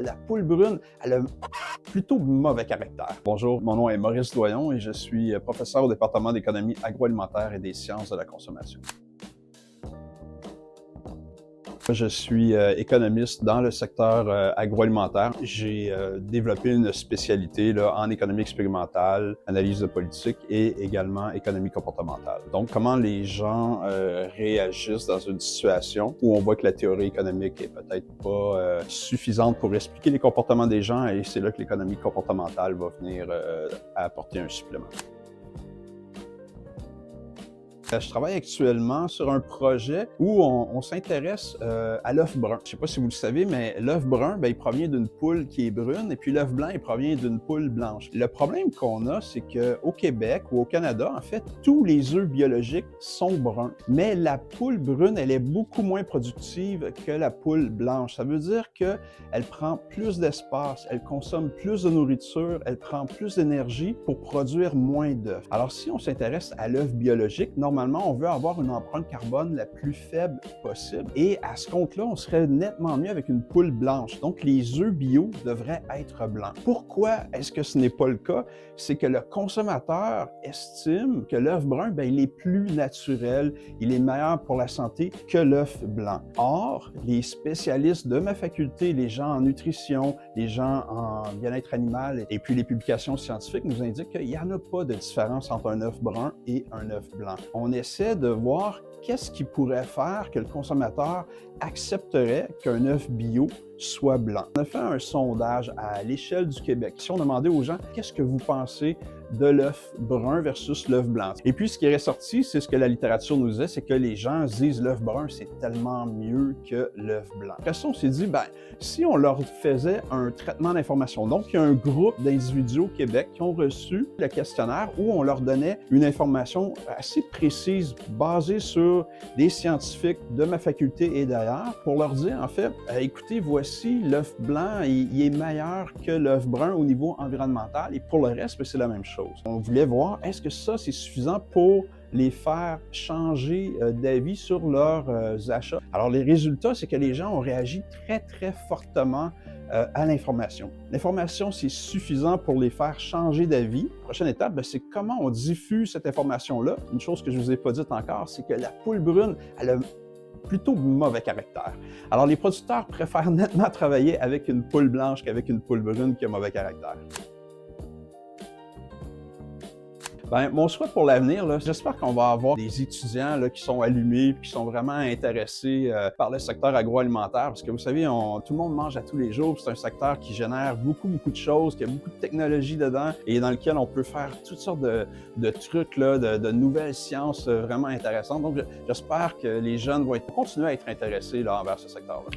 La poule brune, elle a plutôt mauvais caractère. Bonjour, mon nom est Maurice Doyon et je suis professeur au département d'économie agroalimentaire et des sciences de la consommation. Je suis économiste dans le secteur agroalimentaire. J'ai développé une spécialité là, en économie expérimentale, analyse de politique et également économie comportementale. Donc, comment les gens réagissent dans une situation où on voit que la théorie économique est peut-être pas suffisante pour expliquer les comportements des gens, et c'est là que l'économie comportementale va venir apporter un supplément. Je travaille actuellement sur un projet où on s'intéresse à l'œuf brun. Je ne sais pas si vous le savez, mais l'œuf brun, il provient d'une poule qui est brune, et puis l'œuf blanc, il provient d'une poule blanche. Le problème qu'on a, c'est qu'au Québec ou au Canada, en fait, tous les œufs biologiques sont bruns. Mais la poule brune, elle est beaucoup moins productive que la poule blanche. Ça veut dire qu'elle prend plus d'espace, elle consomme plus de nourriture, elle prend plus d'énergie pour produire moins d'œufs. Alors, si on s'intéresse à l'œuf biologique, normalement, on veut avoir une empreinte carbone la plus faible possible. Et à ce compte-là, on serait nettement mieux avec une poule blanche. Donc, les œufs bio devraient être blancs. Pourquoi est-ce que ce n'est pas le cas? C'est que le consommateur estime que l'œuf brun, il est plus naturel, il est meilleur pour la santé que l'œuf blanc. Or, les spécialistes de ma faculté, les gens en nutrition, les gens en bien-être animal et puis les publications scientifiques nous indiquent qu'il n'y en a pas de différence entre un œuf brun et un œuf blanc. On essaie de voir qu'est-ce qui pourrait faire que le consommateur accepterait qu'un œuf bio soit blanc. On a fait un sondage à l'échelle du Québec. Si on demandait aux gens, qu'est-ce que vous pensez de l'œuf brun versus l'œuf blanc? Et puis, ce qui est ressorti, c'est ce que la littérature nous disait, c'est que les gens disent l'œuf brun, c'est tellement mieux que l'œuf blanc. Après ça, on s'est dit, si on leur faisait un traitement d'information, donc il y a un groupe d'individus au Québec qui ont reçu le questionnaire où on leur donnait une information assez précise, basée sur des scientifiques de ma faculté et d'ailleurs, pour leur dire, en fait, écoutez, voici l'œuf blanc, il est meilleur que l'œuf brun au niveau environnemental, et pour le reste, c'est la même chose. On voulait voir, est-ce que ça, c'est suffisant pour les faire changer d'avis sur leurs achats? Alors, les résultats, c'est que les gens ont réagi très, très fortement à l'information. L'information, c'est suffisant pour les faire changer d'avis. La prochaine étape, c'est comment on diffuse cette information-là. Une chose que je ne vous ai pas dite encore, c'est que la poule brune, elle a plutôt mauvais caractère. Alors, les producteurs préfèrent nettement travailler avec une poule blanche qu'avec une poule brune qui a mauvais caractère. Mon souhait pour l'avenir, j'espère qu'on va avoir des étudiants là, qui sont allumés, qui sont vraiment intéressés par le secteur agroalimentaire, parce que vous savez, tout le monde mange à tous les jours, c'est un secteur qui génère beaucoup de choses, qui a beaucoup de technologie dedans, et dans lequel on peut faire toutes sortes de trucs, là, de nouvelles sciences vraiment intéressantes. Donc, j'espère que les jeunes vont continuer à être intéressés là, envers ce secteur-là.